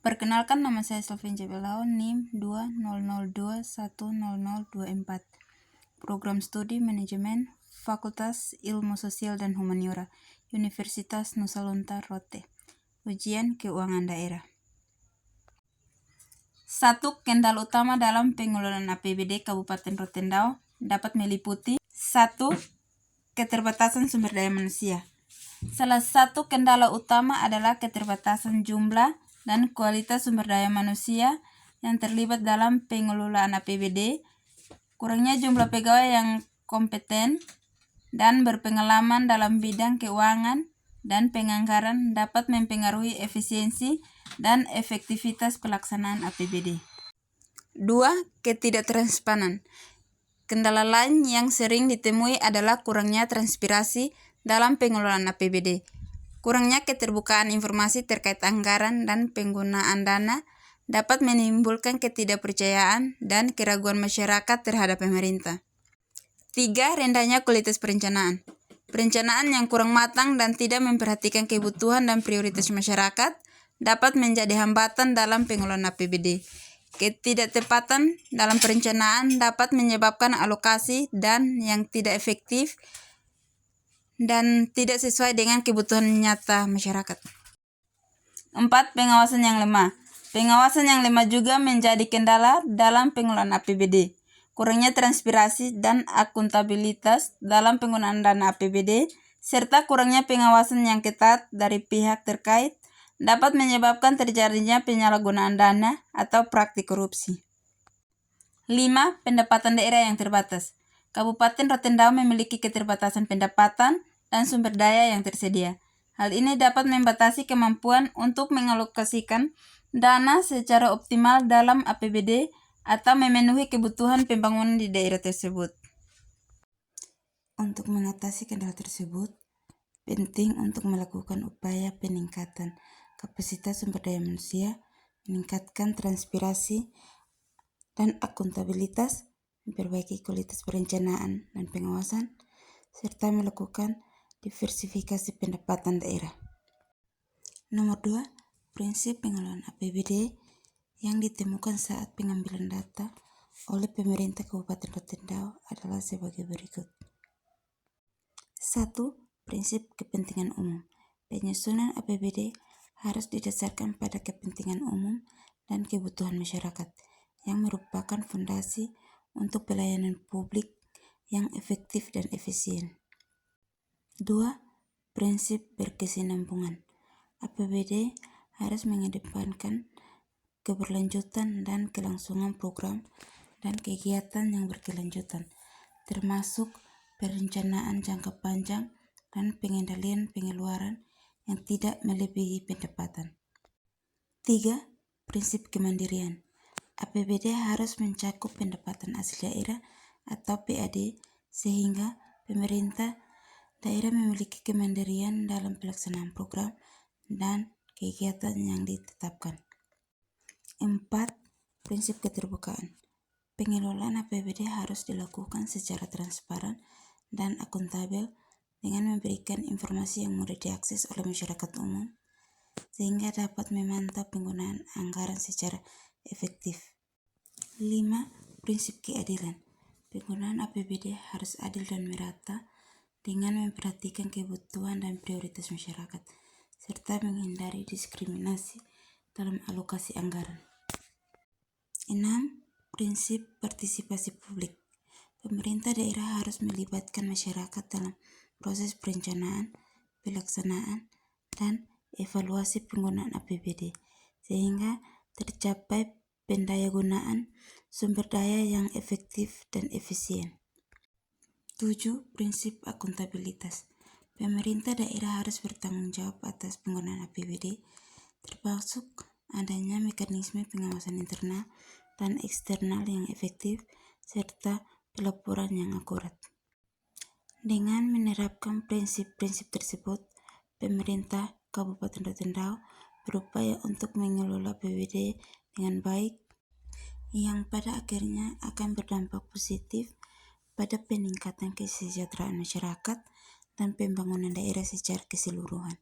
Perkenalkan, nama saya Selvin Jebelao, NIM 200210024. Program Studi Manajemen, Fakultas Ilmu Sosial dan Humaniora, Universitas Nusa Lontara Rote. Ujian Keuangan Daerah. 1. Kendala utama dalam pengelolaan APBD Kabupaten Rotendao dapat meliputi 1. Keterbatasan sumber daya manusia. Salah satu kendala utama adalah keterbatasan jumlah dan kualitas sumber daya manusia yang terlibat dalam pengelolaan APBD, kurangnya jumlah pegawai yang kompeten dan berpengalaman dalam bidang keuangan dan penganggaran dapat mempengaruhi efisiensi dan efektivitas pelaksanaan APBD. 2. Ketidaktransparan. Kendala lain yang sering ditemui adalah kurangnya transparansi dalam pengelolaan APBD. Kurangnya keterbukaan informasi terkait anggaran dan penggunaan dana dapat menimbulkan ketidakpercayaan dan keraguan masyarakat terhadap pemerintah. 3. Rendahnya kualitas perencanaan. Perencanaan yang kurang matang dan tidak memperhatikan kebutuhan dan prioritas masyarakat dapat menjadi hambatan dalam pengelolaan APBD. Ketidaktepatan dalam perencanaan dapat menyebabkan alokasi dan yang tidak efektif dan tidak sesuai dengan kebutuhan nyata masyarakat. 4. Pengawasan yang lemah. Pengawasan yang lemah juga menjadi kendala dalam pengelolaan APBD. Kurangnya transparansi dan akuntabilitas dalam penggunaan dana APBD, serta kurangnya pengawasan yang ketat dari pihak terkait dapat menyebabkan terjadinya penyalahgunaan dana atau praktik korupsi. 5. Pendapatan daerah yang terbatas. Kabupaten Rotendao memiliki keterbatasan pendapatan dan sumber daya yang tersedia. Hal ini dapat membatasi kemampuan untuk mengalokasikan dana secara optimal dalam APBD atau memenuhi kebutuhan pembangunan di daerah tersebut. Untuk mengatasi kendala tersebut, penting untuk melakukan upaya peningkatan kapasitas sumber daya manusia, meningkatkan transparansi dan akuntabilitas, memperbaiki kualitas perencanaan dan pengawasan, serta melakukan diversifikasi pendapatan daerah. Nomor 2, prinsip pengelolaan APBD yang ditemukan saat pengambilan data oleh pemerintah Kabupaten Rotendao adalah sebagai berikut. 1. Prinsip kepentingan umum. Penyusunan APBD harus didasarkan pada kepentingan umum dan kebutuhan masyarakat yang merupakan fondasi untuk pelayanan publik yang efektif dan efisien. 2. Prinsip berkesinambungan. APBD harus mengedepankan keberlanjutan dan kelangsungan program dan kegiatan yang berkelanjutan, termasuk perencanaan jangka panjang dan pengendalian pengeluaran yang tidak melebihi pendapatan. 3. Prinsip kemandirian. APBD harus mencakup pendapatan asli daerah atau PAD sehingga pemerintah daerah memiliki kemandirian dalam pelaksanaan program dan kegiatan yang ditetapkan. 4. Prinsip keterbukaan. Pengelolaan APBD harus dilakukan secara transparan dan akuntabel dengan memberikan informasi yang mudah diakses oleh masyarakat umum sehingga dapat memantau penggunaan anggaran secara efektif. 5. Prinsip keadilan. Penggunaan APBD harus adil dan merata dengan memperhatikan kebutuhan dan prioritas masyarakat, serta menghindari diskriminasi dalam alokasi anggaran. 6. Prinsip partisipasi publik. Pemerintah daerah harus melibatkan masyarakat dalam proses perencanaan, pelaksanaan, dan evaluasi penggunaan APBD, sehingga tercapai pendayagunaan sumber daya yang efektif dan efisien. 7. Prinsip akuntabilitas. Pemerintah daerah harus bertanggung jawab atas penggunaan APBD, termasuk adanya mekanisme pengawasan internal dan eksternal yang efektif, serta pelaporan yang akurat. Dengan menerapkan prinsip-prinsip tersebut, pemerintah Kabupaten Rotendao berupaya untuk mengelola APBD dengan baik, yang pada akhirnya akan berdampak positif pada peningkatan kesejahteraan masyarakat dan pembangunan daerah secara keseluruhan.